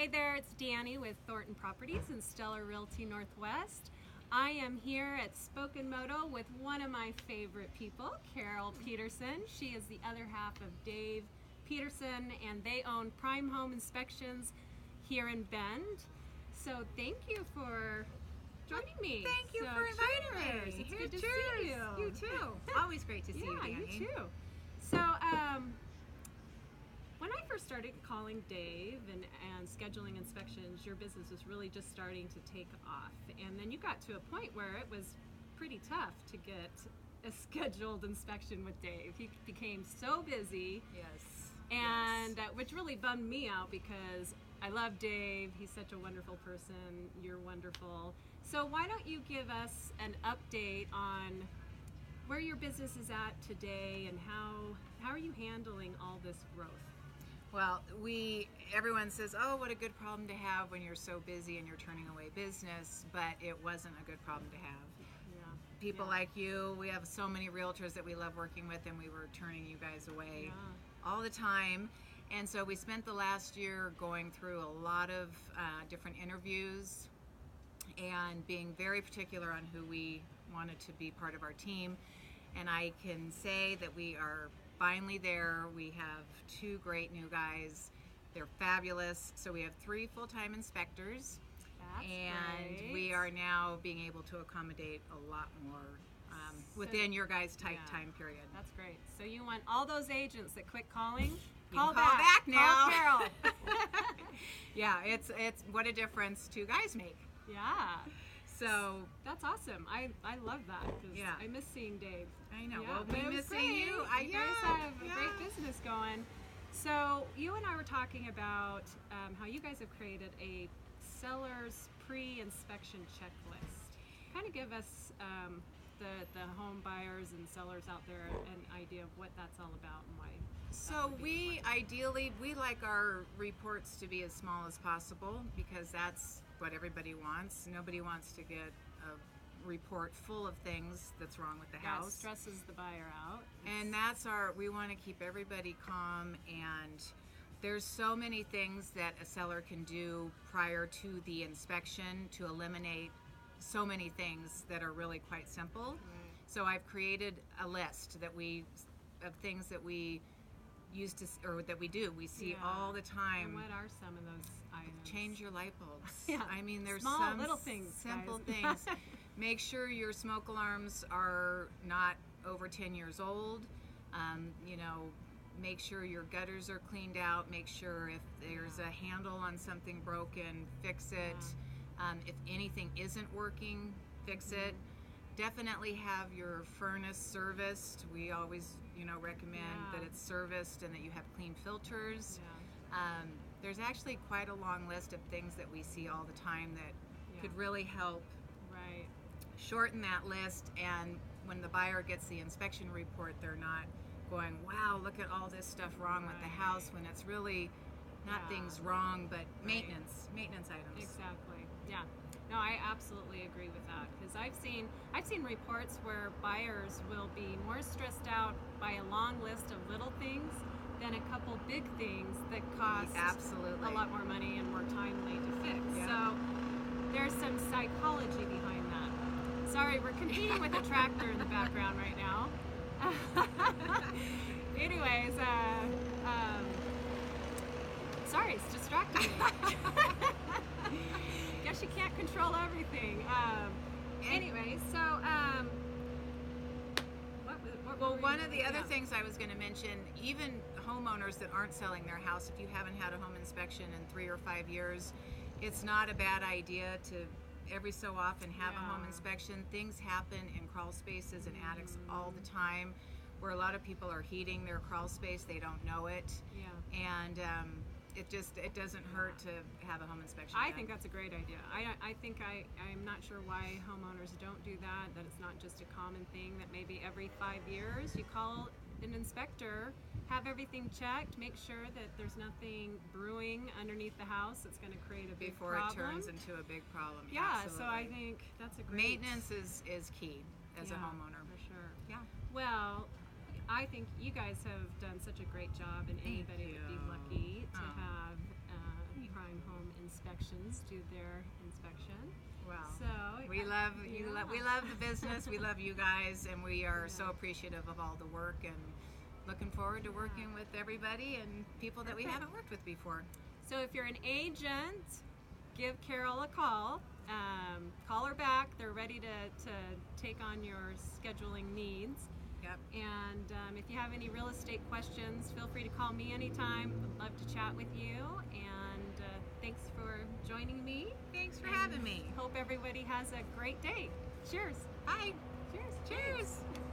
Hey there, it's Danny with Thornton Properties and Stellar Realty Northwest. I am here at Spoken Moto with one of my favorite people, Carol Peterson. She is the other half of Dave Peterson, and they own Prime Home Inspections here in Bend. So thank you for joining me. Thank you So for inviting cheers. me. It's Here, good to cheers. see you. You too. Always great to see you, Yeah, Danny. you too. So, when I first started calling Dave and scheduling inspections, your business was really just starting to take off. And then you got to a point where it was pretty tough to get a scheduled inspection with Dave. He became so busy. Yes. And which really bummed me out because I love Dave. He's such a wonderful person. You're wonderful. So why don't you give us an update on where your business is at today and how are you handling all this growth? Well, everyone says, oh, what a good problem to have when you're so busy and you're turning away business, but it wasn't a good problem to have. Yeah. People like you, we have so many realtors that we love working with, and we were turning you guys away all the time. And so we spent the last year going through a lot of different interviews and being very particular on who we wanted to be part of our team. And I can say that we are finally there. We have 2 great new guys. They're fabulous. So we have 3 full-time inspectors. That's and great. We are now being able to accommodate a lot more within your guys' tight time period. That's great. So you want all those agents that quit calling? Call back now. Call Carol. Yeah, it's what a difference 2 guys make. Yeah. So that's awesome. I love that because I miss seeing Dave. I know. Yeah, Well, we miss seeing you. You guys have a great business going. So you and I were talking about how you guys have created a seller's pre-inspection checklist. Kind of give us the home buyers and sellers out there an idea of what that's all about and why. So we like our reports to be as small as possible because that's what everybody wants. Nobody wants to get a report full of things that's wrong with the house. It stresses the buyer out. And we want to keep everybody calm, and there's so many things that a seller can do prior to the inspection to eliminate so many things that are really quite simple. So I've created a list of things that we used to, or that we do. We see all the time. And what are some of those items? Change your light bulbs. Yeah. I mean, there's Small, some little things, simple guys. things. Make sure your smoke alarms are not over 10 years old. Make sure your gutters are cleaned out. Make sure if there's a handle on something broken, fix it. If anything isn't working, fix it. Definitely have your furnace serviced. We always, recommend that it's serviced and that you have clean filters. There's actually quite a long list of things that we see all the time that could really help shorten that list. And when the buyer gets the inspection report, they're not going, wow, look at all this stuff wrong with the house, when it's really not things wrong, but maintenance items. Exactly. Yeah. No, I absolutely agree with that because I've seen reports where buyers will be more stressed out by a long list of little things than a couple big things that cost a lot more money and more timely to fix. So there's some psychology behind that. Sorry, we're competing with a tractor in the background right now. Anyways, sorry, it's distracting me. Guess you can't control everything. Anyway, so one of the other things I was going to mention, even homeowners that aren't selling their house, if you haven't had a home inspection in 3 or 5 years, it's not a bad idea to every so often have a home inspection. Things happen in crawl spaces and attics all the time where a lot of people are heating their crawl space, they don't know it. And it doesn't hurt to have a home inspection done. I think that's a great idea. I'm not sure why homeowners don't do that it's not just a common thing, that maybe every 5 years you call an inspector, have everything checked, make sure that there's nothing brewing underneath the house that's going to create a big problem. Before it turns into a big problem. Yeah, absolutely. so I think that's a great... Maintenance is key as a homeowner. For sure. Yeah. Well, I think you guys have done such a great job, and anybody would be lucky to have Prime Home home inspections do their inspection. Well, So we love you. We love the business. We love you guys, and we are so appreciative of all the work and looking forward to working with everybody and people that we haven't worked with before. So if you're an agent, give Carol a call. Call her back. They're ready to take on your scheduling needs. Yep. And if you have any real estate questions, feel free to call me anytime. I'd love to chat with you. And thanks for joining me. Thanks for having me. Hope everybody has a great day. Cheers. Bye. Cheers. Cheers.